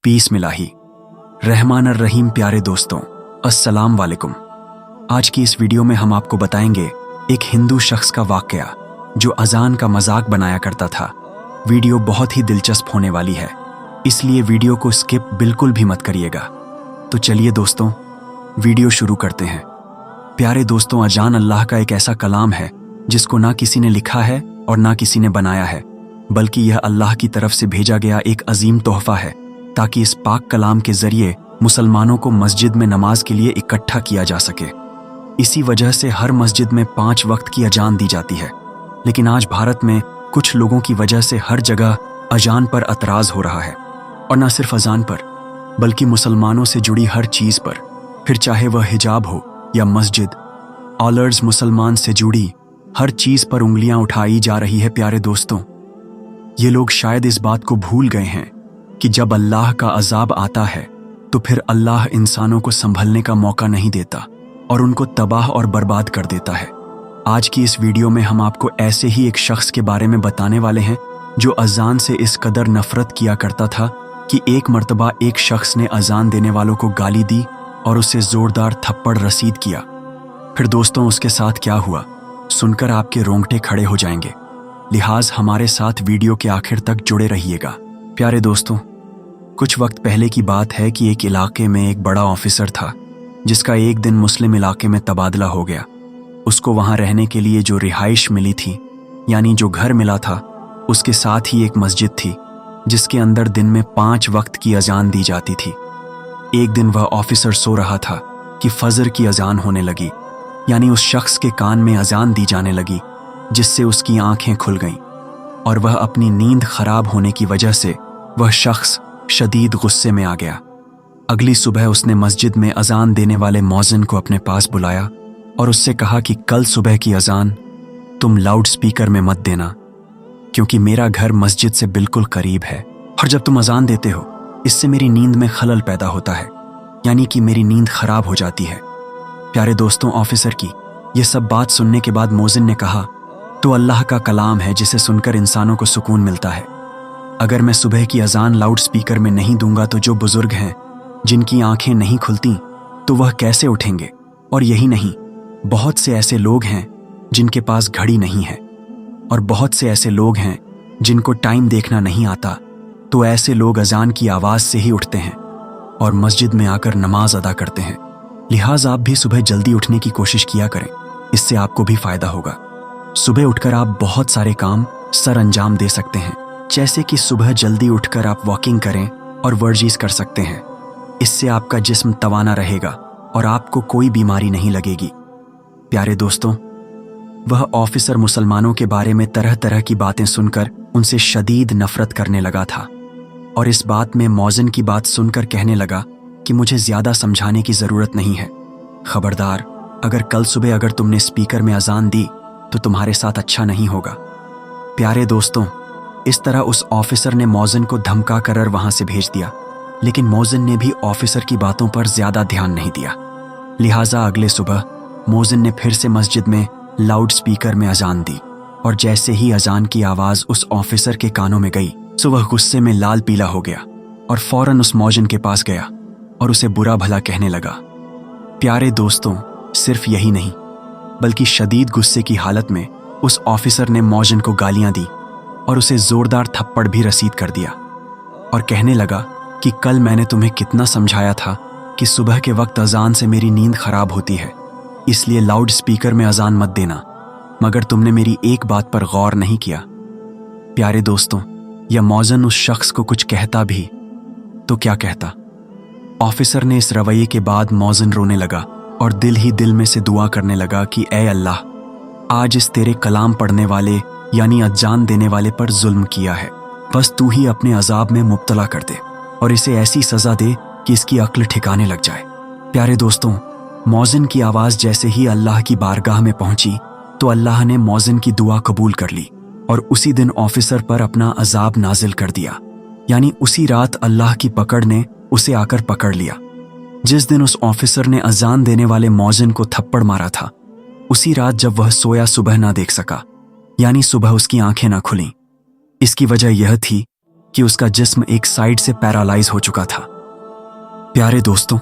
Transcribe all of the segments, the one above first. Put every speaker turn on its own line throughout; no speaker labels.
Piece मिलाही। Rahman और रहीम प्यारे दोस्तों, अस्सलाम वालेकुम। आज की इस वीडियो में हम आपको बताएंगे एक हिंदू शख्स का वाकया जो अजान का मजाक बनाया करता था। वीडियो बहुत ही दिलचस्प होने वाली है, इसलिए वीडियो को स्किप बिल्कुल भी मत करिएगा। तो चलिए दोस्तों, वीडियो शुरू करते हैं। प्यारे दोस्तों, अजान अल्लाह का एक ऐसा कलाम है जिसको ना किसी ने लिखा है और ना किसी ने बनाया है, बल्कि यह अल्लाह की तरफ से भेजा गया एक अजीम तोहफा है, ताकि इस पाक कलाम के जरिए मुसलमानों को मस्जिद में नमाज के लिए इकट्ठा किया जा सके। इसी वजह से हर मस्जिद में 5 वक्त की अजान दी जाती है। लेकिन आज भारत में कुछ लोगों की वजह से हर जगह अजान पर एतराज़ हो रहा है, और न सिर्फ अजान पर बल्कि मुसलमानों से जुड़ी हर चीज़ पर, फिर चाहे वह हिजाब हो या मस्जिद, ऑलर्स मुसलमान से जुड़ी हर चीज़ पर उंगलियां उठाई जा रही है। प्यारे दोस्तों, ये लोग शायद इस बात को भूल गए हैं कि जब अल्लाह का अजाब आता है तो फिर अल्लाह इंसानों को संभलने का मौका नहीं देता और उनको तबाह और बर्बाद कर देता है। आज की इस वीडियो में हम आपको ऐसे ही एक शख्स के बारे में बताने वाले हैं जो अजान से इस कदर नफरत किया करता था कि एक मर्तबा एक शख्स ने अजान देने वालों को गाली दी और उसे जोरदार थप्पड़ रसीद किया। फिर दोस्तों, उसके साथ क्या हुआ सुनकर आपके रोंगटे खड़े हो जाएंगे। लिहाज हमारे साथ वीडियो के आखिर तक जुड़े रहिएगा। प्यारे दोस्तों, कुछ वक्त पहले की बात है कि एक इलाके में एक बड़ा ऑफिसर था जिसका एक दिन मुस्लिम इलाके में तबादला हो गया। उसको वहां रहने के लिए जो रिहाइश मिली थी, यानी जो घर मिला था, उसके साथ ही एक मस्जिद थी जिसके अंदर दिन में 5 वक्त की अजान दी जाती थी। एक दिन वह ऑफिसर सो रहा था कि फजर की अजान होने लगी, यानी उस शख्स के कान में अजान दी जाने लगी, जिससे उसकी आंखें खुल गईं और वह अपनी नींद खराब होने की वजह से वह शख्स शदीद गुस्से में आ गया। अगली सुबह उसने मस्जिद में अजान देने वाले मौज़िन को अपने पास बुलाया और उससे कहा कि कल सुबह की अजान तुम लाउड स्पीकर में मत देना, क्योंकि मेरा घर मस्जिद से बिल्कुल करीब है और जब तुम अजान देते हो इससे मेरी नींद में खलल पैदा होता है, यानी कि मेरी नींद खराब हो जाती है। प्यारे दोस्तों, ऑफिसर की यह सब बात सुनने के बाद मौज़िन ने कहा, तो अल्लाह का कलाम है जिसे सुनकर इंसानों को सुकून मिलता है। अगर मैं सुबह की अजान लाउड स्पीकर में नहीं दूंगा तो जो बुजुर्ग हैं जिनकी आंखें नहीं खुलती तो वह कैसे उठेंगे? और यही नहीं, बहुत से ऐसे लोग हैं जिनके पास घड़ी नहीं है, और बहुत से ऐसे लोग हैं जिनको टाइम देखना नहीं आता, तो ऐसे लोग अजान की आवाज़ से ही उठते हैं और मस्जिद में आकर नमाज अदा करते हैं। लिहाज आप भी सुबह जल्दी उठने की कोशिश किया करें, इससे आपको भी फायदा होगा। सुबह उठकर आप बहुत सारे काम सर अंजाम दे सकते हैं, जैसे कि सुबह जल्दी उठकर आप वॉकिंग करें और वर्जिश कर सकते हैं। इससे आपका जिस्म तवाना रहेगा और आपको कोई बीमारी नहीं लगेगी। प्यारे दोस्तों, वह ऑफिसर मुसलमानों के बारे में तरह तरह की बातें सुनकर उनसे शदीद नफरत करने लगा था, और इस बात में मौज़िन की बात सुनकर कहने लगा कि मुझे ज़्यादा समझाने की ज़रूरत नहीं है। खबरदार, अगर कल सुबह अगर तुमने स्पीकर में अजान दी तो तुम्हारे साथ अच्छा नहीं होगा। प्यारे दोस्तों, इस तरह उस ऑफिसर ने मौज़िन को धमका कर वहां से भेज दिया, लेकिन मौज़िन ने भी ऑफिसर की बातों पर ज्यादा ध्यान नहीं दिया। लिहाजा अगले सुबह मौज़िन ने फिर से मस्जिद में लाउड स्पीकर में अजान दी, और जैसे ही अजान की आवाज़ उस ऑफिसर के कानों में गई तो वह गुस्से में लाल पीला हो गया और फौरन उस मौज़िन के पास गया और उसे बुरा भला कहने लगा। प्यारे दोस्तों, सिर्फ यही नहीं बल्कि शदीद गुस्से की हालत में उस ऑफिसर ने मौज़िन को गालियां दी और उसे जोरदार थप्पड़ भी रसीद कर दिया, और कहने लगा कि कल मैंने तुम्हें कितना समझाया था कि सुबह के वक्त अजान से मेरी नींद खराब होती है, इसलिए लाउड स्पीकर में अजान मत देना, मगर तुमने मेरी एक बात पर गौर नहीं किया। प्यारे दोस्तों, यह मौज़िन उस शख्स को कुछ कहता भी तो क्या कहता। ऑफिसर ने इस रवैये के बाद मौज़िन रोने लगा और दिल ही दिल में से दुआ करने लगा कि ऐ अल्लाह, आज इस तेरे कलाम पढ़ने वाले यानी अजान देने वाले पर जुल्म किया है, बस तू ही अपने अजाब में मुब्तला कर दे और इसे ऐसी सज़ा दे कि इसकी अक्ल ठिकाने लग जाए। प्यारे दोस्तों, मौज़िन की आवाज़ जैसे ही अल्लाह की बारगाह में पहुंची तो अल्लाह ने मौज़िन की दुआ कबूल कर ली और उसी दिन ऑफिसर पर अपना अजाब नाजिल कर दिया, यानी उसी रात अल्लाह की पकड़ ने उसे आकर पकड़ लिया। जिस दिन उस ऑफिसर ने अजान देने वाले मौज़िन को थप्पड़ मारा था, उसी रात जब वह सोया सुबह ना देख सका, यानी सुबह उसकी आंखें ना खुलीं। इसकी वजह यह थी कि उसका जिस्म एक साइड से पैरालाइज हो चुका था। प्यारे दोस्तों,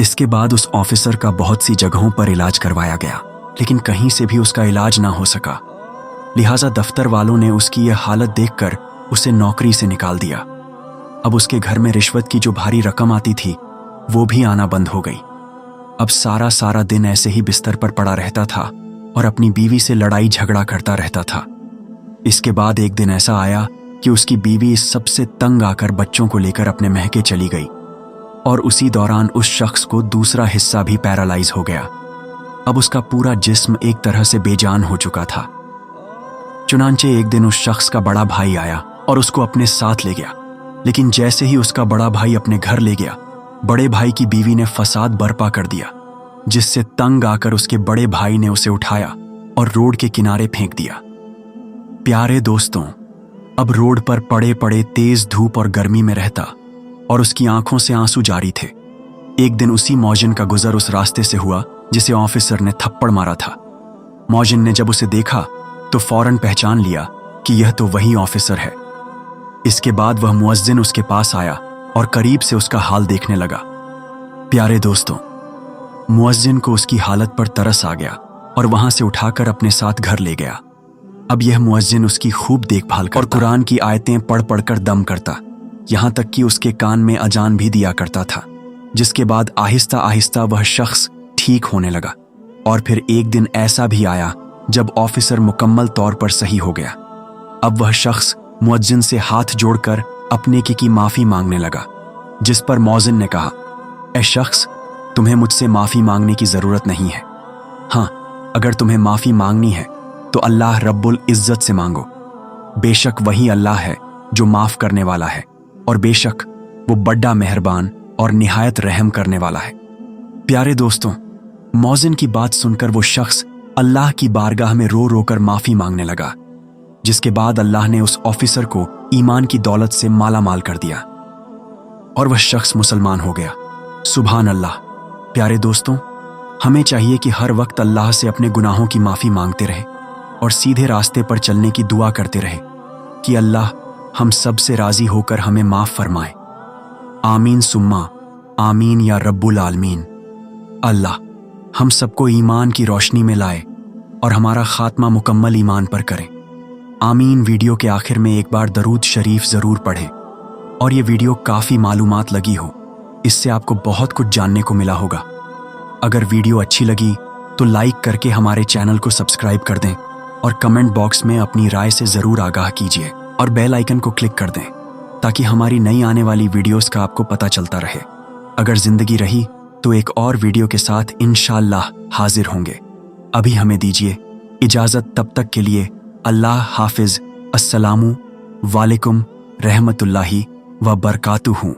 इसके बाद उस ऑफिसर का बहुत सी जगहों पर इलाज करवाया गया, लेकिन कहीं से भी उसका इलाज ना हो सका। लिहाजा दफ्तर वालों ने उसकी यह हालत देखकर उसे नौकरी से निकाल दिया। अब उसके घर में रिश्वत की जो भारी रकम आती थी वो भी आना बंद हो गई। अब सारा दिन ऐसे ही बिस्तर पर पड़ा रहता था और अपनी बीवी से लड़ाई झगड़ा करता रहता था। इसके बाद एक दिन ऐसा आया कि उसकी बीवी इस सबसे तंग आकर बच्चों को लेकर अपने महके चली गई और उसी दौरान उस शख्स को दूसरा हिस्सा भी पैरालाइज हो गया। अब उसका पूरा जिस्म एक तरह से बेजान हो चुका था। चुनांचे एक दिन उस शख्स का बड़ा भाई आया और उसको अपने साथ ले गया, लेकिन जैसे ही उसका बड़ा भाई अपने घर ले गया, बड़े भाई की बीवी ने फसाद बर्पा कर दिया, जिससे तंग आकर उसके बड़े भाई ने उसे उठाया और रोड के किनारे फेंक दिया। प्यारे दोस्तों, अब रोड पर पड़े पड़े तेज धूप और गर्मी में रहता और उसकी आंखों से आंसू जारी थे। एक दिन उसी मौजिन का गुजर उस रास्ते से हुआ जिसे ऑफिसर ने थप्पड़ मारा था। मौजिन ने जब उसे देखा तो फौरन पहचान लिया कि यह तो वही ऑफिसर है। इसके बाद वह मुअज्जिन उसके पास आया और करीब से उसका हाल देखने लगा। प्यारे दोस्तों, मुअज्जिन को उसकी हालत पर तरस आ गया और वहां से उठाकर अपने साथ घर ले गया। अब यह मुअज्जिन उसकी खूब देखभाल करता और कुरान की आयतें पढ़ पढ़कर दम करता, यहां तक कि उसके कान में अजान भी दिया करता था। जिसके बाद आहिस्ता आहिस्ता वह शख्स ठीक होने लगा और फिर एक दिन ऐसा भी आया जब ऑफिसर मुकम्मल तौर पर सही हो गया। अब वह शख्स मुअज्जिन से हाथ जोड़कर अपने की माफी मांगने लगा, जिस पर मौजिन ने कहा, ए शख्स, तुम्हें मुझसे माफी मांगने की जरूरत नहीं है। हाँ, अगर तुम्हें माफी मांगनी है तो अल्लाह रब्बुल इज्जत से मांगो। बेशक वही अल्लाह है जो माफ करने वाला है और बेशक वो बड़ा मेहरबान और निहायत रहम करने वाला है। प्यारे दोस्तों, मौजिन की बात सुनकर वो शख्स अल्लाह की बारगाह में रो रो कर माफी मांगने लगा, जिसके बाद अल्लाह ने उस ऑफिसर को ईमान की दौलत से माला माल कर दिया और वह शख्स मुसलमान हो गया। सुभान अल्लाह। प्यारे दोस्तों, हमें चाहिए कि हर वक्त अल्लाह से अपने गुनाहों की माफी मांगते रहे और सीधे रास्ते पर चलने की दुआ करते रहे कि अल्लाह हम सब से राजी होकर हमें माफ फरमाए। आमीन सुम्मा आमीन या रब्बुल आलमीन। अल्लाह हम सबको ईमान की रोशनी में लाए और हमारा खात्मा मुकम्मल ईमान पर करें। आमीन। वीडियो के आखिर में एक बार दरूद शरीफ जरूर पढ़ें और ये वीडियो काफ़ी मालूमात लगी हो, इससे आपको बहुत कुछ जानने को मिला होगा। अगर वीडियो अच्छी लगी तो लाइक करके हमारे चैनल को सब्सक्राइब कर दें और कमेंट बॉक्स में अपनी राय से ज़रूर आगाह कीजिए और बेल आइकन को क्लिक कर दें ताकि हमारी नई आने वाली वीडियोस का आपको पता चलता रहे। अगर ज़िंदगी रही तो एक और वीडियो के साथ इंशाअल्लाह हाजिर होंगे। अभी हमें दीजिए इजाज़त, तब तक के लिए अल्लाह हाफिज़। अस्सलामु वालेकुम रहमतुल्लाहि व बरकातुहू।